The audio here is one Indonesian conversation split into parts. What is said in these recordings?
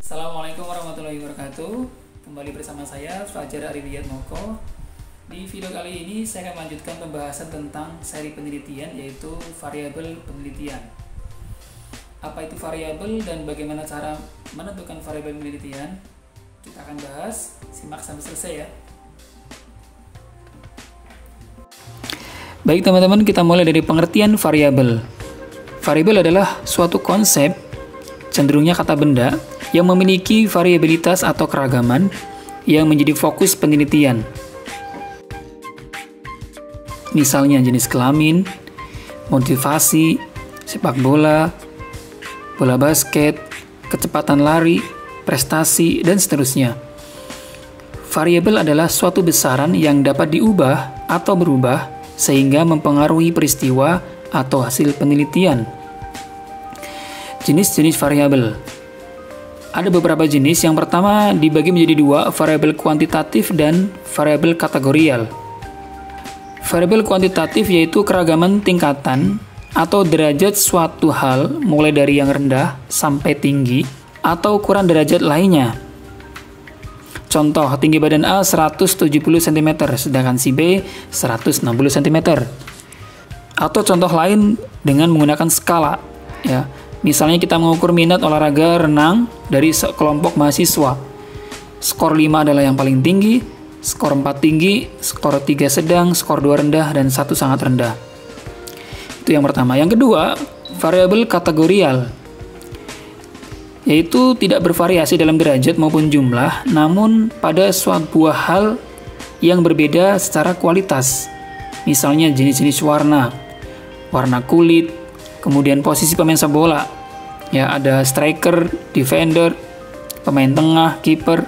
Assalamualaikum warahmatullahi wabarakatuh. Kembali bersama saya Fajar Arifiyat Moko. Di video kali ini saya akan melanjutkan pembahasan tentang seri penelitian, yaitu variabel penelitian. Apa itu variabel dan bagaimana cara menentukan variabel penelitian? Kita akan bahas, simak sampai selesai ya. Baik teman-teman, kita mulai dari pengertian variabel. Variabel adalah suatu konsep, cenderungnya kata benda, yang memiliki variabilitas atau keragaman yang menjadi fokus penelitian. Misalnya jenis kelamin, motivasi, sepak bola, bola basket, kecepatan lari, prestasi, dan seterusnya. Variabel adalah suatu besaran yang dapat diubah atau berubah sehingga mempengaruhi peristiwa atau hasil penelitian. Jenis-jenis variabel. Ada beberapa jenis. Yang pertama dibagi menjadi dua, variabel kuantitatif dan variabel kategorial. Variabel kuantitatif yaitu keragaman tingkatan atau derajat suatu hal mulai dari yang rendah sampai tinggi atau ukuran derajat lainnya. Contoh, tinggi badan A 170 cm, sedangkan si B 160 cm. Atau contoh lain dengan menggunakan skala. Ya, misalnya kita mengukur minat olahraga renang dari kelompok mahasiswa. Skor 5 adalah yang paling tinggi, skor 4 tinggi, skor 3 sedang, skor 2 rendah, dan 1 sangat rendah. Itu yang pertama. Yang kedua, variabel kategorial, yaitu tidak bervariasi dalam derajat maupun jumlah, namun pada suatu buah hal yang berbeda secara kualitas. Misalnya jenis-jenis warna kulit, kemudian posisi pemain sepak bola. Ya, ada striker, defender, pemain tengah, kiper,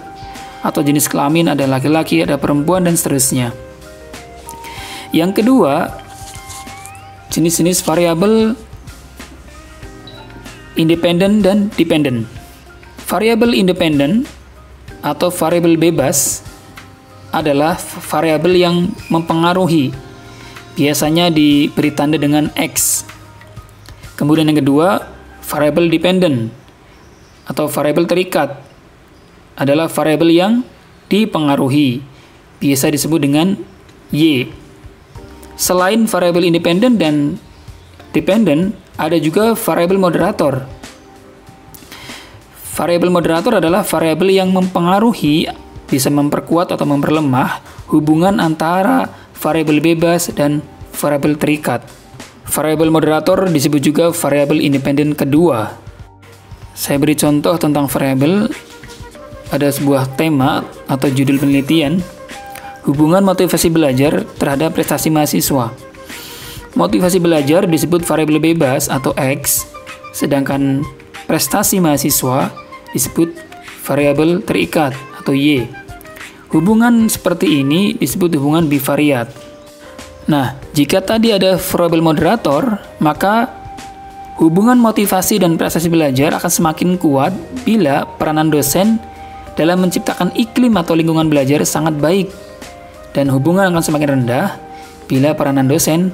atau jenis kelamin, ada laki-laki, ada perempuan, dan seterusnya. Yang kedua, jenis-jenis variabel independen dan dependen. Variabel independen atau variabel bebas adalah variabel yang mempengaruhi, biasanya diberi tanda dengan X. Kemudian yang kedua, variabel dependen atau variabel terikat adalah variabel yang dipengaruhi, biasa disebut dengan Y. Selain variabel independen dan dependen, ada juga variabel moderator. Variabel moderator adalah variabel yang mempengaruhi, bisa memperkuat atau memperlemah hubungan antara variabel bebas dan variabel terikat. Variabel moderator disebut juga variabel independen kedua. Saya beri contoh tentang variabel pada sebuah tema atau judul penelitian, hubungan motivasi belajar terhadap prestasi mahasiswa. Motivasi belajar disebut variabel bebas atau X, sedangkan prestasi mahasiswa disebut variabel terikat atau Y. Hubungan seperti ini disebut hubungan bivariat. Nah, jika tadi ada variabel moderator, maka hubungan motivasi dan prestasi belajar akan semakin kuat bila peranan dosen dalam menciptakan iklim atau lingkungan belajar sangat baik, dan hubungan akan semakin rendah bila peranan dosen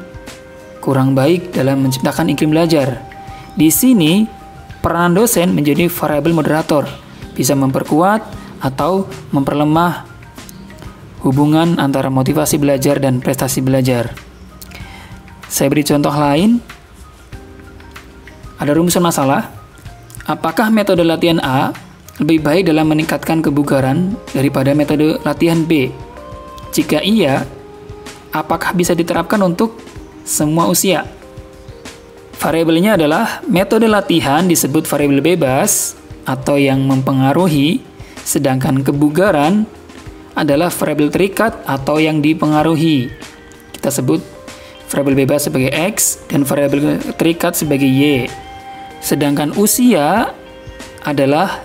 kurang baik dalam menciptakan iklim belajar. Di sini, peranan dosen menjadi variabel moderator, bisa memperkuat atau memperlemah hubungan antara motivasi belajar dan prestasi belajar. Saya beri contoh lain. Ada rumusan masalah. Apakah metode latihan A lebih baik dalam meningkatkan kebugaran daripada metode latihan B? Jika iya, apakah bisa diterapkan untuk semua usia? Variabelnya adalah metode latihan disebut variabel bebas atau yang mempengaruhi, sedangkan kebugaran adalah variabel terikat atau yang dipengaruhi. Kita sebut variabel bebas sebagai X dan variabel terikat sebagai Y. Sedangkan usia adalah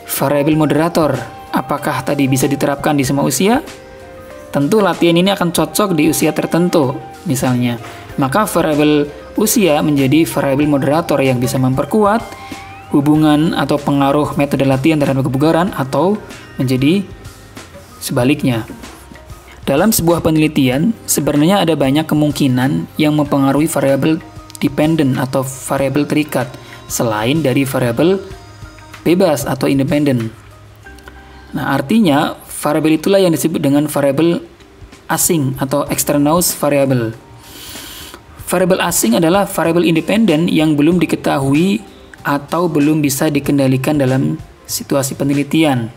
variabel moderator. Apakah tadi bisa diterapkan di semua usia? Tentu latihan ini akan cocok di usia tertentu, misalnya. Maka variabel usia menjadi variabel moderator yang bisa memperkuat hubungan atau pengaruh metode latihan terhadap kebugaran, atau menjadi sebaliknya. Dalam sebuah penelitian, sebenarnya ada banyak kemungkinan yang mempengaruhi variabel dependen atau variabel terikat, selain dari variabel bebas atau independen. Nah, artinya variabel itulah yang disebut dengan variabel asing atau extraneous variable. Variabel asing adalah variabel independen yang belum diketahui atau belum bisa dikendalikan dalam situasi penelitian.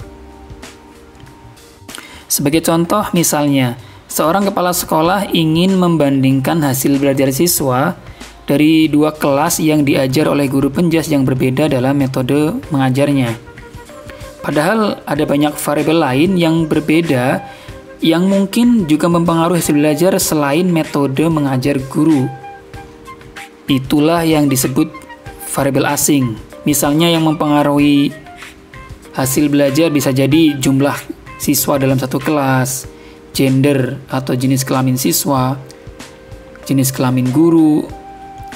Sebagai contoh, misalnya, seorang kepala sekolah ingin membandingkan hasil belajar siswa dari dua kelas yang diajar oleh guru penjas yang berbeda dalam metode mengajarnya. Padahal ada banyak variabel lain yang berbeda yang mungkin juga mempengaruhi hasil belajar selain metode mengajar guru. Itulah yang disebut variabel asing. Misalnya yang mempengaruhi hasil belajar bisa jadi jumlah siswa dalam satu kelas, gender atau jenis kelamin siswa, jenis kelamin guru,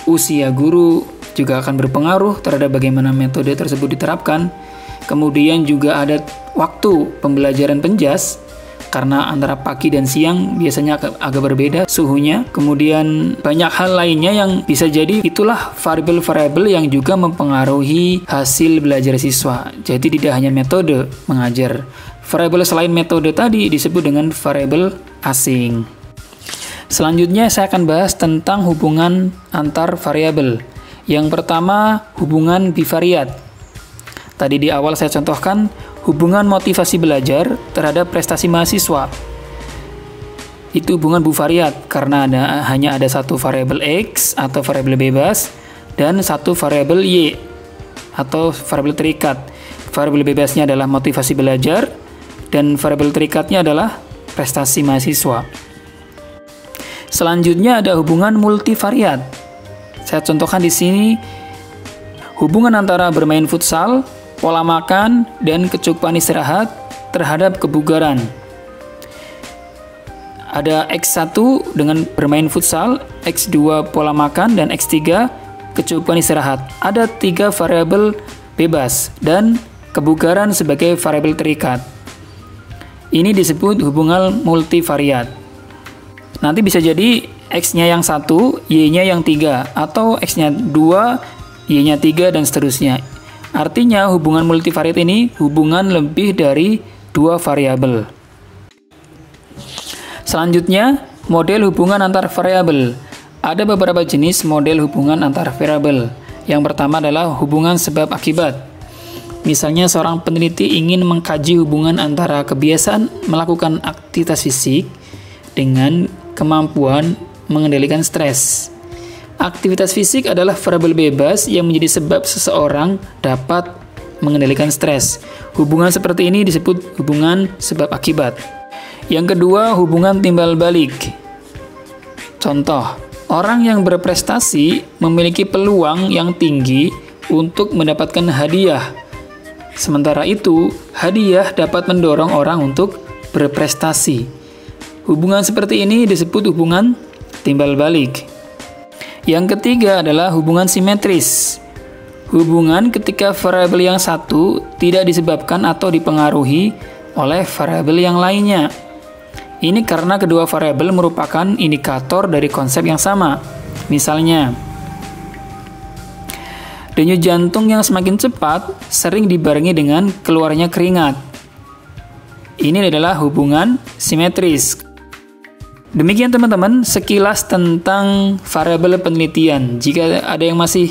usia guru juga akan berpengaruh terhadap bagaimana metode tersebut diterapkan. Kemudian juga ada waktu pembelajaran penjas, karena antara pagi dan siang biasanya agak berbeda suhunya. Kemudian banyak hal lainnya yang bisa jadi itulah variabel-variabel yang juga mempengaruhi hasil belajar siswa. Jadi tidak hanya metode mengajar. Variabel selain metode tadi disebut dengan variabel asing. Selanjutnya saya akan bahas tentang hubungan antar variabel. Yang pertama, hubungan bivariat. Tadi di awal saya contohkan hubungan motivasi belajar terhadap prestasi mahasiswa. Itu hubungan bivariat karena hanya ada satu variabel X atau variabel bebas dan satu variabel Y atau variabel terikat. Variabel bebasnya adalah motivasi belajar dan variabel terikatnya adalah prestasi mahasiswa. Selanjutnya ada hubungan multivariat. Saya contohkan di sini hubungan antara bermain futsal, pola makan, dan kecukupan istirahat terhadap kebugaran. Ada X1 dengan bermain futsal, X2 pola makan, dan X3 kecukupan istirahat. Ada 3 variabel bebas dan kebugaran sebagai variabel terikat. Ini disebut hubungan multivariat. Nanti bisa jadi X-nya yang 1, Y-nya yang 3, atau X-nya 2, Y-nya 3, dan seterusnya. Artinya hubungan multivariat ini hubungan lebih dari 2 variabel. Selanjutnya, model hubungan antar variabel. Ada beberapa jenis model hubungan antar variabel. Yang pertama adalah hubungan sebab akibat. Misalnya seorang peneliti ingin mengkaji hubungan antara kebiasaan melakukan aktivitas fisik dengan kemampuan mengendalikan stres. Aktivitas fisik adalah variabel bebas yang menjadi sebab seseorang dapat mengendalikan stres. Hubungan seperti ini disebut hubungan sebab akibat. Yang kedua, hubungan timbal balik. Contoh, orang yang berprestasi memiliki peluang yang tinggi untuk mendapatkan hadiah. Sementara itu, hadiah dapat mendorong orang untuk berprestasi. Hubungan seperti ini disebut hubungan timbal balik. Yang ketiga adalah hubungan simetris. Hubungan ketika variabel yang satu tidak disebabkan atau dipengaruhi oleh variabel yang lainnya. Ini karena kedua variabel merupakan indikator dari konsep yang sama. Misalnya, denyut jantung yang semakin cepat sering dibarengi dengan keluarnya keringat. Ini adalah hubungan simetris. Demikian teman-teman, sekilas tentang variabel penelitian. Jika ada yang masih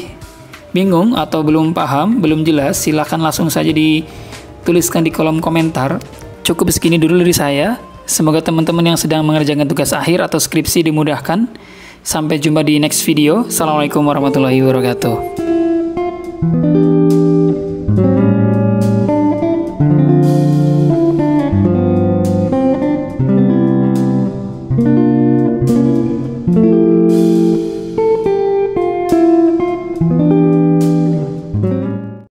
bingung atau belum paham, belum jelas, silakan langsung saja dituliskan di kolom komentar. Cukup segini dulu dari saya. Semoga teman-teman yang sedang mengerjakan tugas akhir atau skripsi dimudahkan. Sampai jumpa di next video. Assalamualaikum warahmatullahi wabarakatuh.